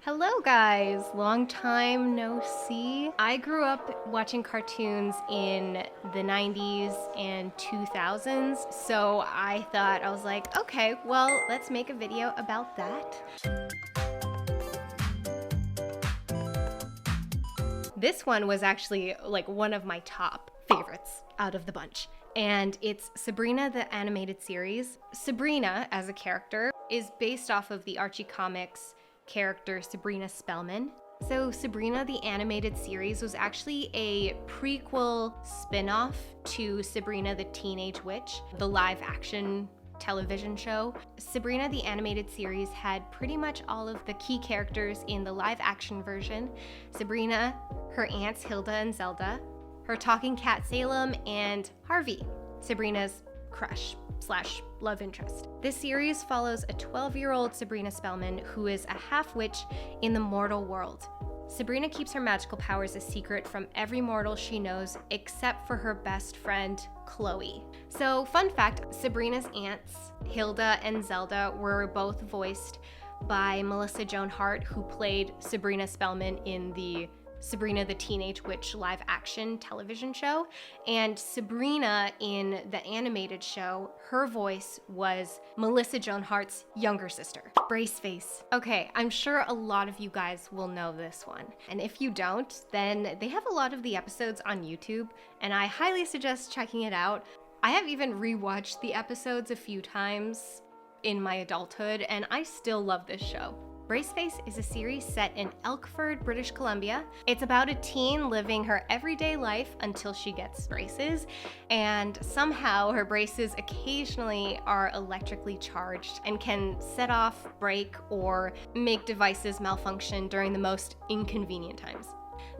Hello guys, long time no see. I grew up watching cartoons in the 90s and 2000s, so I thought, I was like, okay, well, let's make a video about that. This one was actually like one of my top favorites out of the bunch, and it's Sabrina the animated series. Sabrina as a character is based off of the Archie comics character Sabrina Spellman. So Sabrina the animated series was actually a prequel spin-off to Sabrina the Teenage Witch, the live action television show. Sabrina the animated series had pretty much all of the key characters in the live action version. Sabrina, her aunts Hilda and Zelda, her talking cat Salem, and Harvey, Sabrina's crush / love interest. This series follows a 12-year-old Sabrina Spellman who is a half-witch in the mortal world. Sabrina keeps her magical powers a secret from every mortal she knows except for her best friend, Chloe. So, fun fact, Sabrina's aunts, Hilda and Zelda, were both voiced by Melissa Joan Hart, who played Sabrina Spellman in the Sabrina the Teenage Witch live action television show. And Sabrina in the animated show, her voice was Melissa Joan Hart's younger sister, Braceface. Okay, I'm sure a lot of you guys will know this one. And if you don't, then they have a lot of the episodes on YouTube, and I highly suggest checking it out. I have even rewatched the episodes a few times in my adulthood, and I still love this show. Braceface is a series set in Elkford, British Columbia. It's about a teen living her everyday life until she gets braces, and somehow her braces occasionally are electrically charged and can set off, break, or make devices malfunction during the most inconvenient times.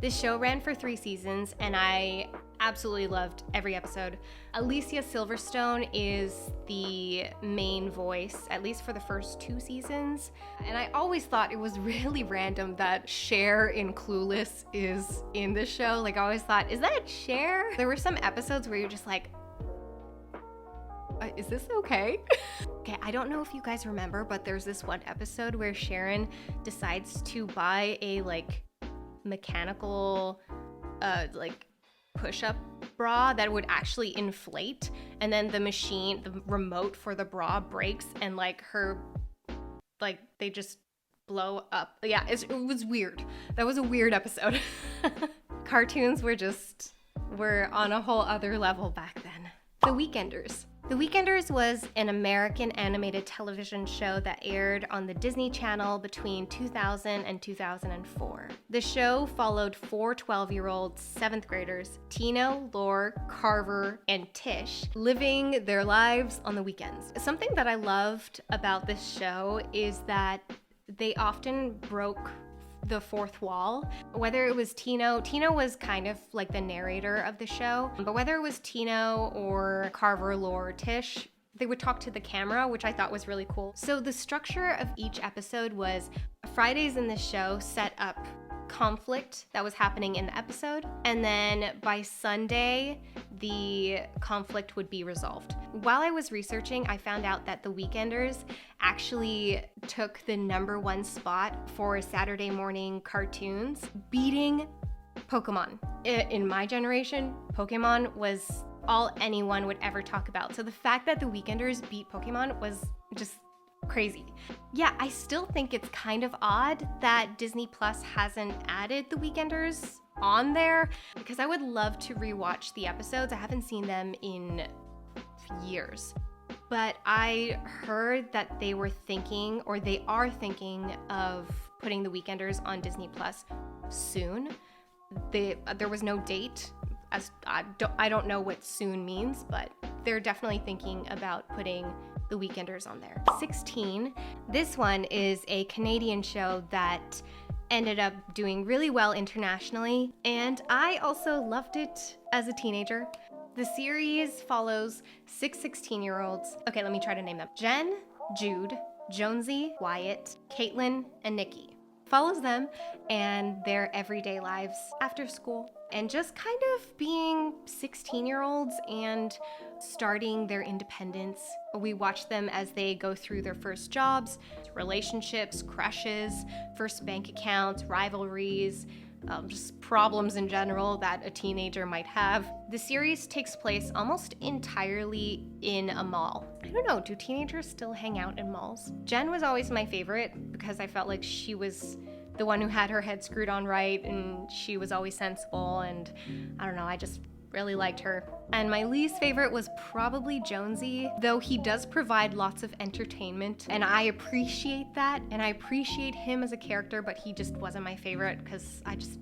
This show ran for 3 seasons, and I absolutely loved every episode. Alicia Silverstone is the main voice, at least for the first 2 seasons. And I always thought it was really random that Cher in Clueless is in this show. Like, I always thought, is that Cher? There were some episodes where you're just like, is this okay? Okay, I don't know if you guys remember, but there's this one episode where Sharon decides to buy a mechanical push-up bra that would actually inflate, and then the remote for the bra breaks, and they just blow up. Yeah, it was weird. That was a weird episode. Cartoons were on a whole other level back then. The Weekenders. The Weekenders was an American animated television show that aired on the Disney Channel between 2000 and 2004. The show followed 4 12-year-old 7th graders, Tino, Lore, Carver, and Tish, living their lives on the weekends. Something that I loved about this show is that they often broke the fourth wall. Whether it was Tino was kind of like the narrator of the show, but whether it was Tino or Carver, Lore, or Tish, they would talk to the camera, which I thought was really cool. So the structure of each episode was Fridays in the show set up conflict that was happening in the episode, and then by Sunday the conflict would be resolved. While I was researching, I found out that The Weekenders actually took the #1 spot for Saturday morning cartoons, beating Pokemon. In my generation, Pokemon was all anyone would ever talk about. So the fact that The Weekenders beat Pokemon was just crazy. Yeah, I still think it's kind of odd that Disney Plus hasn't added The Weekenders on there, because I would love to rewatch the episodes. I haven't seen them in years. But I heard that they are thinking of putting The Weekenders on Disney Plus soon. There was no date, as I don't know what soon means, but they're definitely thinking about putting The Weekenders on there. 16. This one is a Canadian show that ended up doing really well internationally, and I also loved it as a teenager. The series follows 6 16-year-olds. Okay, let me try to name them. Jen, Jude, Jonesy, Wyatt, Caitlin, and Nikki. Follows them and their everyday lives after school. and just kind of being 16-year-olds and starting their independence. We watch them as they go through their first jobs, relationships, crushes, first bank accounts, rivalries, just problems in general that a teenager might have. The series takes place almost entirely in a mall. I don't know, do teenagers still hang out in malls? Jen was always my favorite because I felt like she was the one who had her head screwed on right, and she was always sensible, and I don't know, I just really liked her. And my least favorite was probably Jonesy, though he does provide lots of entertainment, and I appreciate that, and I appreciate him as a character, but he just wasn't my favorite because I just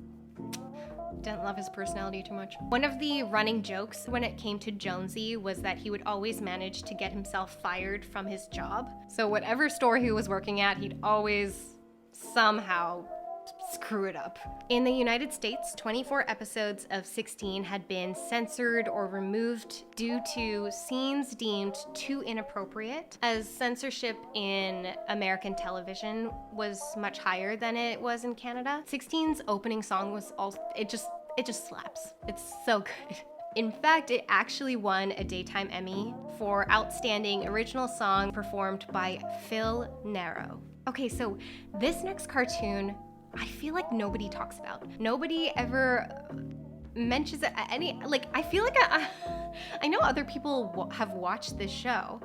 didn't love his personality too much. One of the running jokes when it came to Jonesy was that he would always manage to get himself fired from his job. So whatever store he was working at, he'd always somehow screw it up. In the United States, 24 episodes of 16 had been censored or removed due to scenes deemed too inappropriate, as censorship in American television was much higher than it was in Canada. 16's opening song was also, it just slaps. It's so good. In fact, it actually won a Daytime Emmy for Outstanding Original Song performed by Phil Naro. Okay, so this next cartoon, I feel like nobody talks about. Nobody ever mentions it I feel like I know other people have watched this show,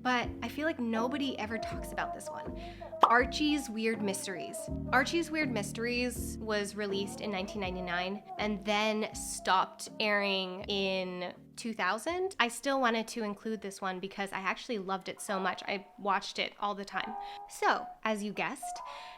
but I feel like nobody ever talks about this one. Archies Weird Mysteries. Archies Weird Mysteries was released in 1999 and then stopped airing in 2000. I still wanted to include this one because I actually loved it so much. I watched it all the time. So, as you guessed,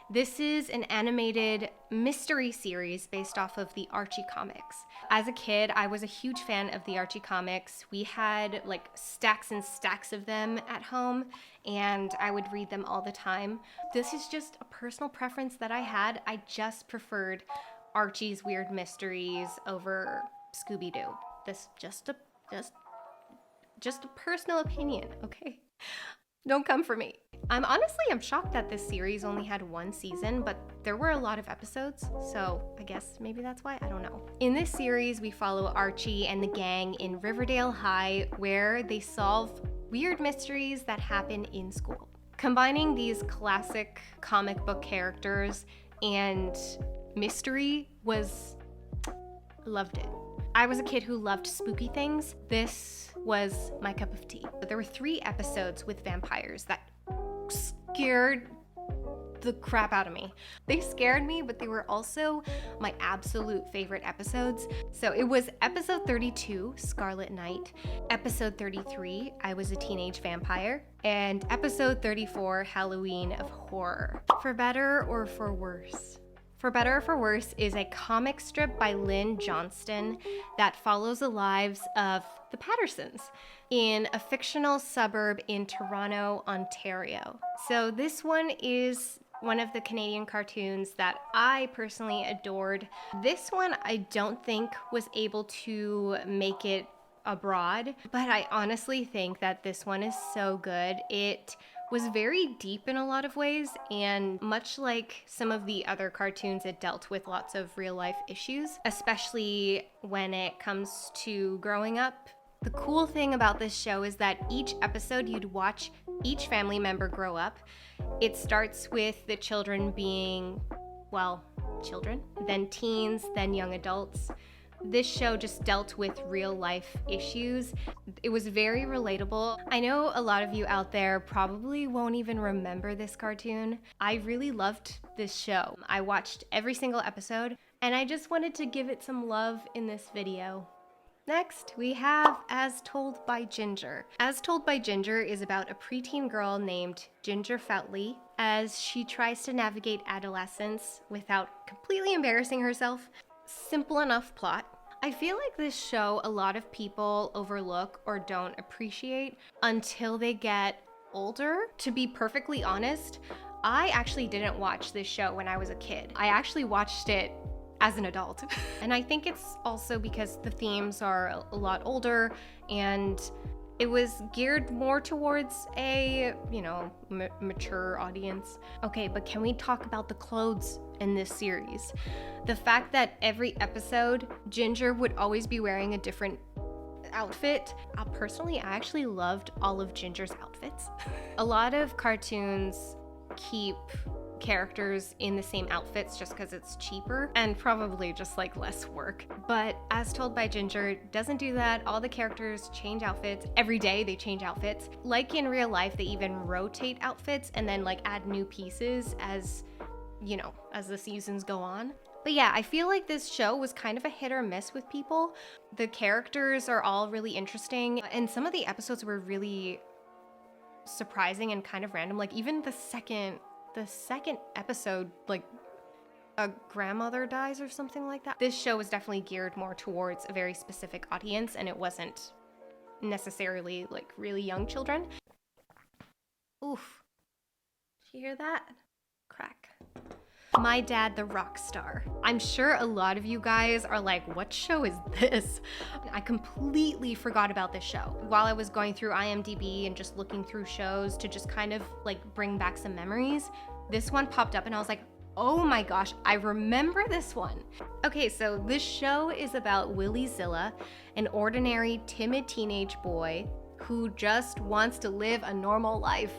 this is an animated mystery series based off of the Archie comics. As a kid, I was a huge fan of the Archie comics. We had like stacks and stacks of them at home, and I would read them all the time. This is just a personal preference that I had. I just preferred Archie's Weird Mysteries over Scooby-Doo. This just a personal opinion, okay? Don't come for me. I'm shocked that this series only had one season, but there were a lot of episodes, so I guess maybe that's why, I don't know. In this series, we follow Archie and the gang in Riverdale High, where they solve weird mysteries that happen in school. Combining these classic comic book characters and mystery loved it. I was a kid who loved spooky things. This was my cup of tea. But there were 3 episodes with vampires that scared the crap out of me. They scared me, but they were also my absolute favorite episodes. So it was episode 32, Scarlet Night, episode 33, I Was a Teenage Vampire, and episode 34, Halloween of Horror. For better or for worse? For Better or For Worse is a comic strip by Lynn Johnston that follows the lives of the Pattersons in a fictional suburb in Toronto, Ontario. So this one is one of the Canadian cartoons that I personally adored. This one I don't think was able to make it abroad, but I honestly think that this one is so good. It was very deep in a lot of ways, and much like some of the other cartoons, it dealt with lots of real life issues, especially when it comes to growing up. The cool thing about this show is that each episode you'd watch each family member grow up. It starts with the children being, well, children, then teens, then young adults. This show just dealt with real life issues. It was very relatable. I know a lot of you out there probably won't even remember this cartoon. I really loved this show. I watched every single episode, and I just wanted to give it some love in this video. Next, we have As Told by Ginger. As Told by Ginger is about a preteen girl named Ginger Foutley as she tries to navigate adolescence without completely embarrassing herself. Simple enough plot. I feel like this show a lot of people overlook or don't appreciate until they get older. To be perfectly honest, I actually didn't watch this show when I was a kid. I actually watched it as an adult. And I think it's also because the themes are a lot older and It was geared more towards a, mature audience. Okay, but can we talk about the clothes in this series? The fact that every episode, Ginger would always be wearing a different outfit. Personally, I actually loved all of Ginger's outfits. A lot of cartoons keep characters in the same outfits just because it's cheaper and probably just like less work. But as told by Ginger, doesn't do that. All the characters change outfits every day. They change outfits. Like in real life, they even rotate outfits and then like add new pieces as the seasons go on. But yeah, I feel like this show was kind of a hit or miss with people. The characters are all really interesting, and some of the episodes were really surprising and kind of random. Like even the second episode, like a grandmother dies or something like that. This show was definitely geared more towards a very specific audience, and it wasn't necessarily like really young children. Oof. Did you hear that? Crack. My Dad the Rock Star. I'm sure a lot of you guys are like, what show is this? I completely forgot about this show. While I was going through IMDb and just looking through shows to just kind of like bring back some memories, this one popped up and I was like, oh my gosh, I remember this one. Okay, so this show is about Willie Zilla, an ordinary, timid teenage boy who just wants to live a normal life.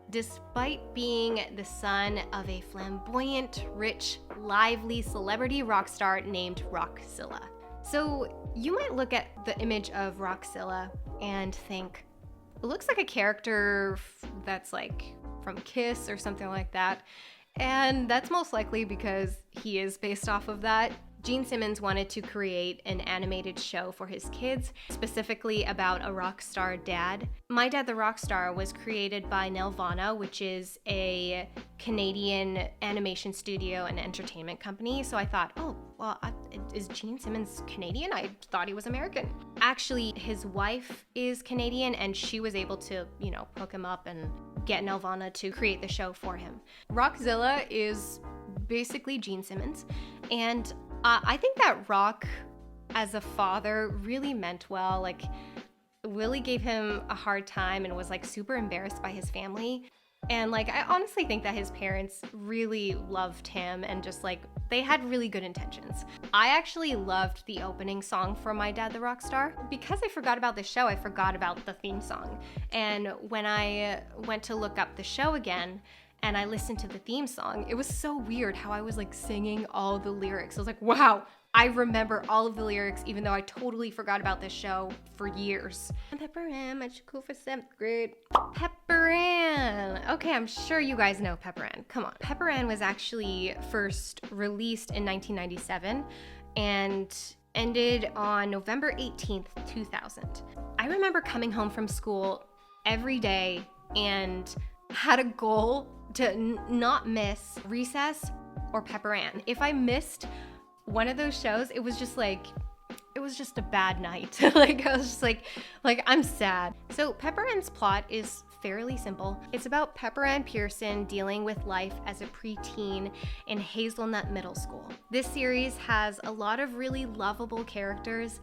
Despite being the son of a flamboyant, rich, lively celebrity rock star named Rockzilla. So you might look at the image of Rockzilla and think, it looks like a character that's like from Kiss or something like that. And that's most likely because he is based off of that. Gene Simmons wanted to create an animated show for his kids, specifically about a rock star dad. My Dad the Rock Star was created by Nelvana, which is a Canadian animation studio and entertainment company. So I thought, is Gene Simmons Canadian? I thought he was American. Actually, his wife is Canadian, and she was able to, hook him up and get Nelvana to create the show for him. Rockzilla is basically Gene Simmons, and I think that Rock, as a father, really meant well. Like, Willie gave him a hard time and was like super embarrassed by his family. And like, I honestly think that his parents really loved him and just like, they had really good intentions. I actually loved the opening song for My Dad the Rock Star. Because I forgot about the show, I forgot about the theme song. And when I went to look up the show again, and I listened to the theme song, it was so weird how I was like singing all the lyrics. I was like, wow, I remember all of the lyrics, even though I totally forgot about this show for years. Pepperon, much cool for 7th grade. Pepperon. Okay, I'm sure you guys know Pepperon. Come on. Pepperon was actually first released in 1997 and ended on November 18th, 2000. I remember coming home from school every day and had a goal to not miss recess or Pepperon. If I missed one of those shows, it was just a bad night. Like, I was just like I'm sad. So Pepperon's plot is fairly simple. It's about Pepperon Pearson dealing with life as a preteen in Hazelnut Middle School. This series has a lot of really lovable characters,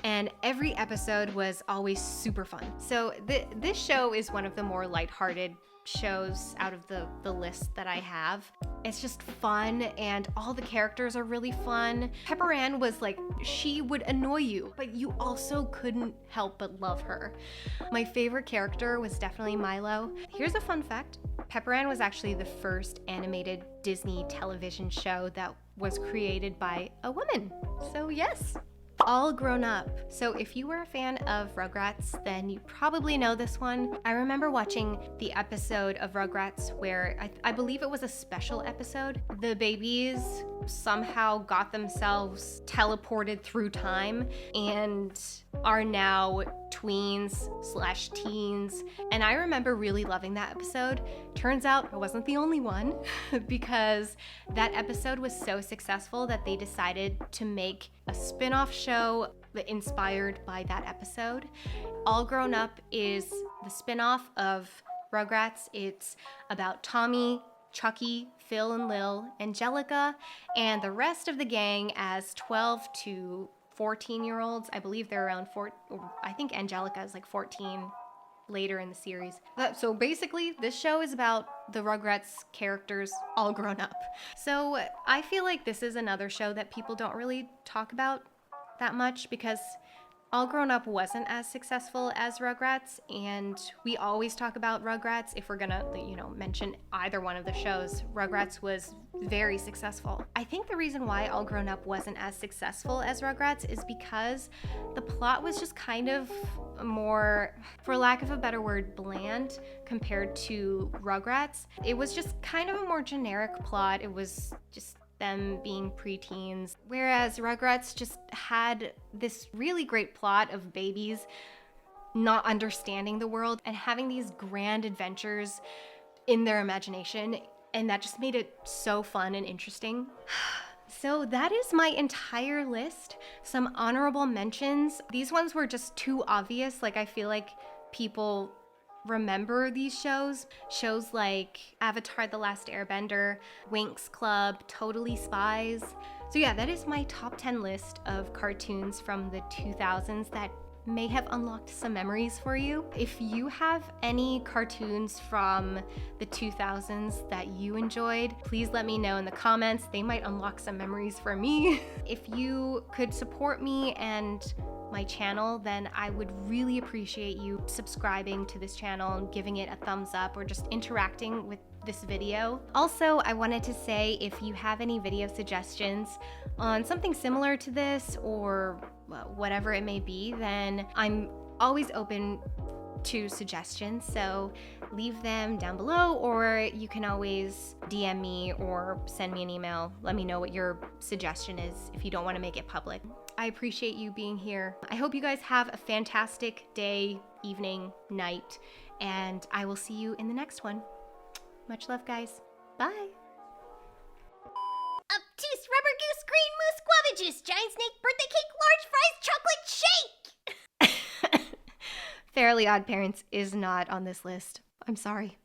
and every episode was always super fun. So this show is one of the more lighthearted shows out of the list that I have. It's just fun, and all the characters are really fun. Pepperon was like, she would annoy you, but you also couldn't help but love her. My favorite character was definitely Milo. Here's a fun fact. Pepperon was actually the first animated Disney television show that was created by a woman. So yes. All Grown Up. So if you were a fan of Rugrats, then you probably know this one. I remember watching the episode of Rugrats where I believe it was a special episode. The babies somehow got themselves teleported through time and are now tweens/teens. And I remember really loving that episode. Turns out I wasn't the only one because that episode was so successful that they decided to make a spin-off show inspired by that episode. All Grown Up is the spin-off of Rugrats. It's about Tommy, Chucky, Phil and Lil, Angelica, and the rest of the gang as 12 to 14-year-olds. I believe they're around I think Angelica is like 14 later in the series. So basically, this show is about the Rugrats characters all grown up. So I feel like this is another show that people don't really talk about that much because All Grown Up wasn't as successful as Rugrats, and we always talk about Rugrats if we're gonna, mention either one of the shows. Rugrats was very successful. I think the reason why All Grown Up wasn't as successful as Rugrats is because the plot was just kind of more, for lack of a better word, bland compared to Rugrats. It was just kind of a more generic plot. It was just them being preteens, whereas Rugrats just had this really great plot of babies not understanding the world and having these grand adventures in their imagination, and that just made it so fun and interesting. So that is my entire list. Some honorable mentions. These ones were just too obvious. Like, I feel like people remember these shows like Avatar: The Last Airbender, Winx Club, Totally Spies. So yeah, that is my top 10 list of cartoons from the 2000s that may have unlocked some memories for you. If you have any cartoons from the 2000s that you enjoyed, please let me know in the comments. They might unlock some memories for me. If you could support me and my channel, then I would really appreciate you subscribing to this channel and giving it a thumbs up or just interacting with this video. Also, I wanted to say, if you have any video suggestions on something similar to this or whatever it may be, then I'm always open to suggestions, so leave them down below, or you can always DM me or send me an email. Let me know what your suggestion is if you don't want to make it public. I appreciate you being here. I hope you guys have a fantastic day, evening, night, and I will see you in the next one. Much love, guys. Bye. Obtuse rubber goose, green moose, guava juice, giant snake, birthday cake, large fries, chocolate shake! Fairly Odd Parents is not on this list. I'm sorry.